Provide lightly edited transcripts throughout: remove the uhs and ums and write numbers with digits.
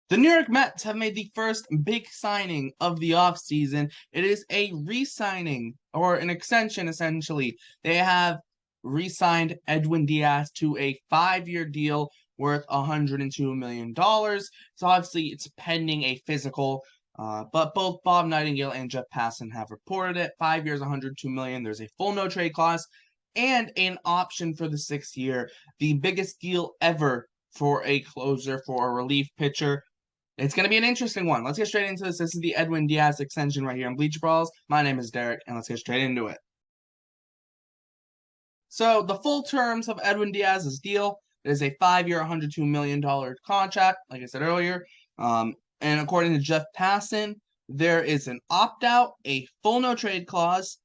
The New York Mets have made the first big signing of the offseason. It is a re-signing or an extension, essentially. They have re-signed Edwin Diaz to a 5-year deal worth $102 million. So obviously it's pending a physical, but both Bob Nightingale and Jeff Passan have reported it. 5 years, $102 million. There's a full no trade clause and an option for the 6th year. The biggest deal ever for a closer, for a relief pitcher. It's going to be an interesting one. Let's get straight into this. This is the Edwin Diaz extension right here on Bleacher Brawls. My name is Derek, and let's get straight into it. So the full terms of Edwin Diaz's deal is a 5-year, $102 million contract, like I said earlier. And according to Jeff Passan, there is an opt-out, a full no-trade clause,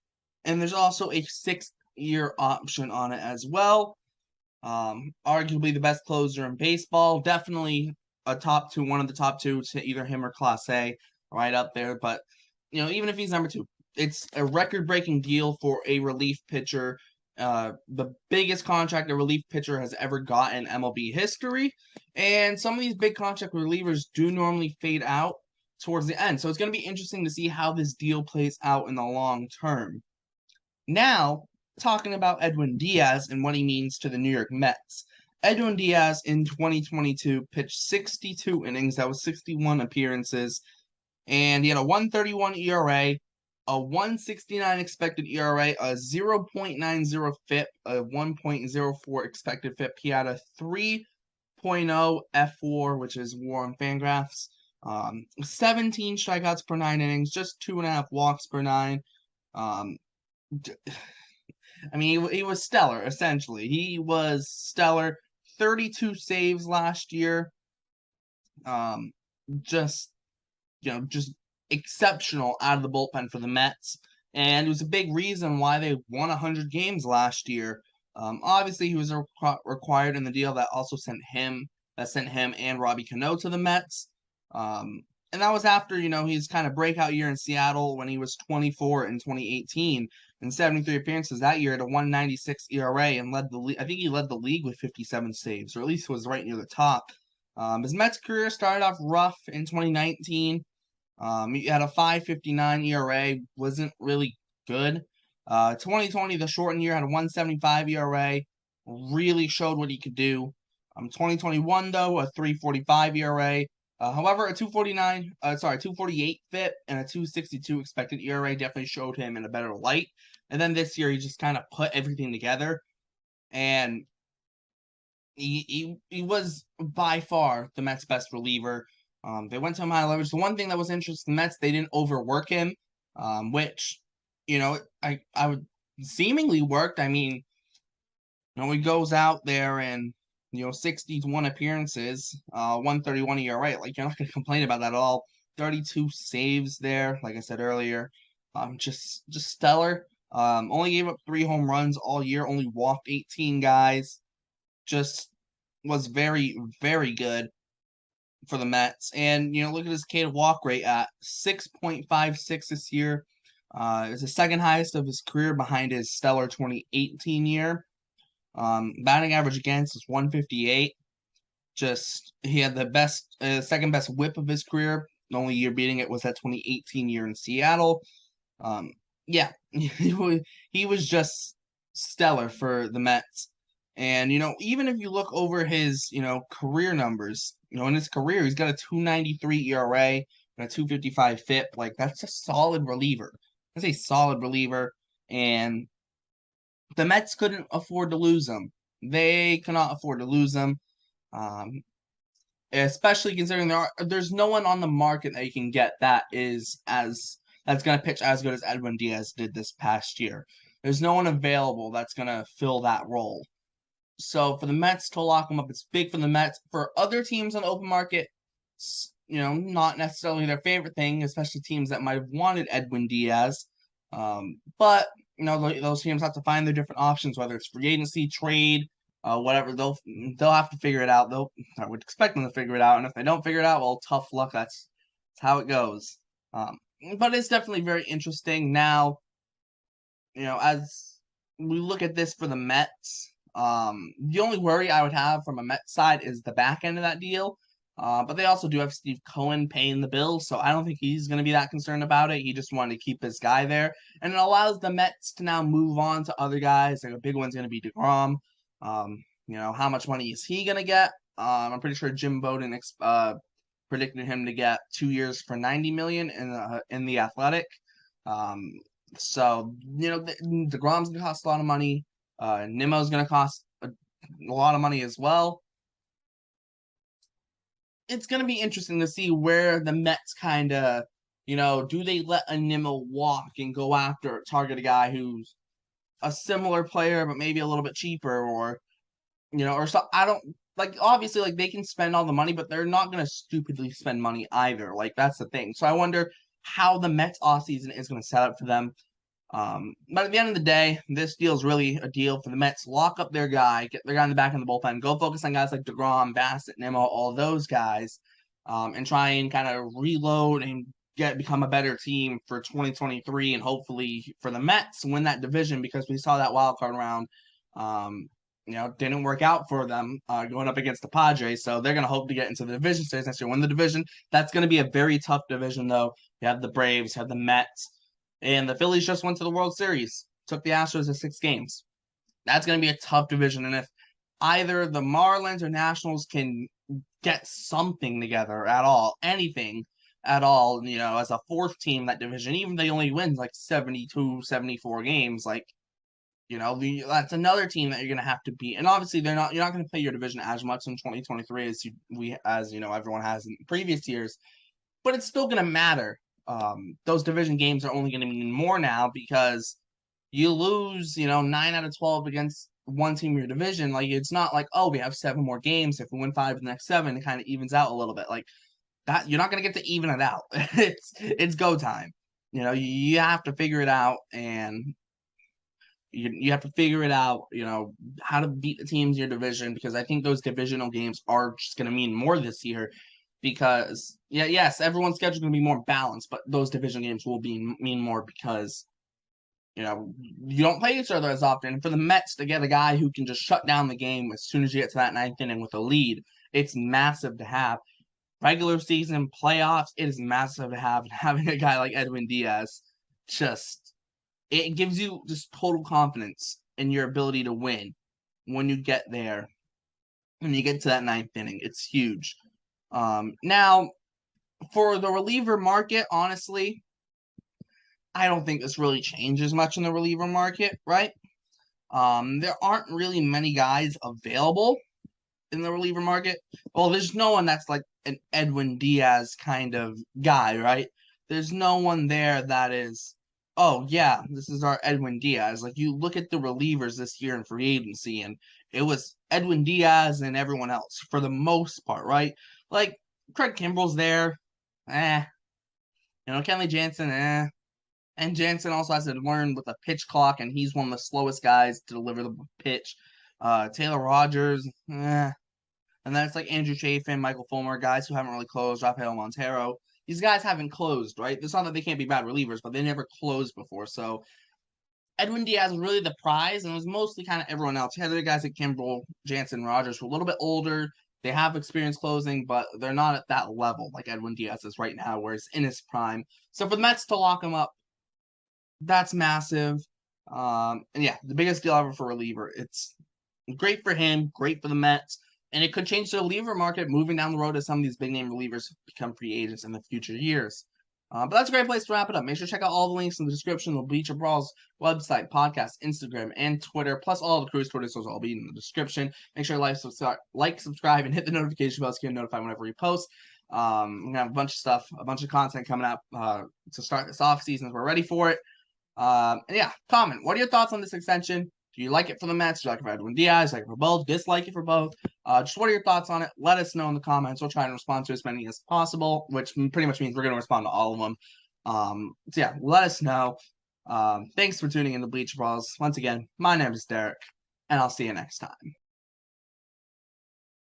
and there's also a 6th-year option on it as well. Arguably the best closer in baseball. Definitely one of the top two, to either him or Class A, right up there. But even if he's number two, it's a record-breaking deal for a relief pitcher. The biggest contract a relief pitcher has ever got in MLB history. And some of these big contract relievers do normally fade out towards the end. So it's going to be interesting to see how this deal plays out in the long term. Now, talking about Edwin Diaz and what he means to the New York Mets. Edwin Diaz in 2022 pitched 62 innings. That was 61 appearances. And he had a 131 ERA, a 169 expected ERA, a 0.90 FIP, a 1.04 expected FIP. He had a 3.0 F4, which is WAR on Fangraphs. 17 strikeouts per 9 innings, just 2.5 walks per 9. I mean, he was stellar, essentially. He was stellar. 32 saves last year. Just exceptional out of the bullpen for the Mets. And it was a big reason why they won 100 games last year. Obviously, he was required in the deal that also sent him and Robbie Cano to the Mets. And that was after, his kind of breakout year in Seattle when he was 24 in 2018 and 73 appearances that year at a 196 ERA and led the league. I think he led the league with 57 saves, or at least was right near the top. His Mets career started off rough in 2019. He had a 5.59 ERA, wasn't really good. 2020, the shortened year, had a 1.75 ERA, really showed what he could do. 2021 though, a 3.45 ERA. However, a 248 FIP and a 262 expected ERA definitely showed him in a better light. And then this year, he just kind of put everything together, and he was by far the Mets' best reliever. They went to him high leverage. The one thing that was interesting, the Mets, they didn't overwork him, which I would seemingly worked. I mean, he goes out there and 61 appearances, 131 ERA. Like, you're not going to complain about that at all. 32 saves there, like I said earlier. Just stellar. Only gave up 3 home runs all year. Only walked 18 guys. Just was very, very good for the Mets. And, look at his K to walk rate at 6.56 this year. It's the second highest of his career behind his stellar 2018 year. Batting average against was 158. He had the second best whip of his career. The only year beating it was that 2018 year in Seattle. Yeah, he was just stellar for the Mets. And, even if you look over his, career numbers, in his career, he's got a 2.93 ERA and a 2.55 FIP. Like, that's a solid reliever. That's a solid reliever. And the Mets couldn't afford to lose him. They cannot afford to lose him, especially considering there's no one on the market that you can get that's going to pitch as good as Edwin Diaz did this past year. There's no one available that's going to fill that role. So for the Mets to lock him up, it's big for the Mets. For other teams on the open market, not necessarily their favorite thing, especially teams that might have wanted Edwin Diaz. But those teams have to find their different options, whether it's free agency, trade, whatever. They'll have to figure it out. I would expect them to figure it out, and if they don't figure it out, well, tough luck. That's how it goes. But it's definitely very interesting. Now, as we look at this for the Mets, the only worry I would have from a Mets side is the back end of that deal. But they also do have Steve Cohen paying the bills, so I don't think he's going to be that concerned about it. He just wanted to keep his guy there, and it allows the Mets to now move on to other guys. Like a big one's going to be DeGrom. How much money is he going to get? I'm pretty sure Jim Bowden predicted him to get 2 years for $90 million in the Athletic. DeGrom's going to cost a lot of money. Nimmo's going to cost a lot of money as well. It's going to be interesting to see where the Mets kind of, do they let a Nimmo walk and go after target a guy who's a similar player but maybe a little bit cheaper, or so I don't like. Obviously, like, they can spend all the money, but they're not going to stupidly spend money either. Like, that's the thing. So I wonder how the Mets offseason is going to set up for them. But at the end of the day, this deal is really a deal for the Mets. Lock up their guy, get their guy in the back in the bullpen, go focus on guys like DeGrom, Bassett, Nimmo, all those guys, and try and kind of reload and become a better team for 2023, and hopefully for the Mets win that division, because we saw that wild card round. Didn't work out for them going up against the Padres, so they're going to hope to get into the division series next year, win the division. That's going to be a very tough division, though. You have the Braves, you have the Mets, and the Phillies just went to the World Series, took the Astros to 6 games. That's going to be a tough division, and if either the Marlins or Nationals can get something together at all, anything at all, as a fourth team in that division, even if they only win like 72, 74 games, like, that's another team that you're going to have to beat. And obviously you're not going to play your division as much in 2023 as everyone has in previous years, but it's still going to matter. Those division games are only going to mean more now, because you lose, 9 out of 12 against one team in your division. Like, it's not like, oh, we have 7 more games. If we win 5 of the next 7, it kind of evens out a little bit. Like that, you're not going to get to even it out. It's go time. You have to figure it out, and you have to figure it out, how to beat the teams in your division, because I think those divisional games are just going to mean more this year, because, yes, everyone's schedule is going to be more balanced, but those division games will mean more because, you don't play each other as often. And for the Mets to get a guy who can just shut down the game as soon as you get to that 9th inning with a lead, it's massive to have. Regular season, playoffs, it is massive to have. And having a guy like Edwin Diaz, it gives you just total confidence in your ability to win when you get there. When you get to that 9th inning, it's huge. Now, for the reliever market, honestly, I don't think this really changes much in the reliever market, right? There aren't really many guys available in the reliever market. Well, there's no one that's like an Edwin Diaz kind of guy, right? There's no one there that is, oh yeah, this is our Edwin Diaz. Like, you look at the relievers this year in free agency, and it was Edwin Diaz and everyone else for the most part, right? Like, Craig Kimbrell's there, Kenley Jansen, and Jansen also has to learn with a pitch clock, and he's one of the slowest guys to deliver the pitch. Taylor Rogers, and then it's like Andrew Chafin, Michael Fulmer, guys who haven't really closed, Rafael Montero. These guys haven't closed, right? It's not that they can't be bad relievers, but they never closed before. So Edwin Diaz was really the prize, and it was mostly kind of everyone else. You had other guys like Kimbrell, Jansen, Rogers, who are a little bit older. They have experience closing, but they're not at that level like Edwin Diaz is right now, where he's in his prime. So for the Mets to lock him up, that's massive. And yeah, the biggest deal ever for reliever. It's great for him, great for the Mets. And it could change the reliever market moving down the road as some of these big name relievers become free agents in the future years. But that's a great place to wrap it up. Make sure to check out all the links in the description. The Bleacher Brawls website, podcast, Instagram, and Twitter, plus all the crew's Twitter, so it'll all be in the description. Make sure to subscribe, and hit the notification bell so you get notified whenever we post. We're going to have a bunch of stuff, a bunch of content coming up to start this off season as we're ready for it. And yeah, comment. What are your thoughts on this extension? Do you like it for the Mets? Do you like it for Edwin Diaz? Like it for both? Dislike it for both? Just what are your thoughts on it? Let us know in the comments. We'll try and respond to as many as possible, which pretty much means we're going to respond to all of them. So yeah, let us know. Thanks for tuning in to Bleacher Brawls. Once again, my name is Derek, and I'll see you next time.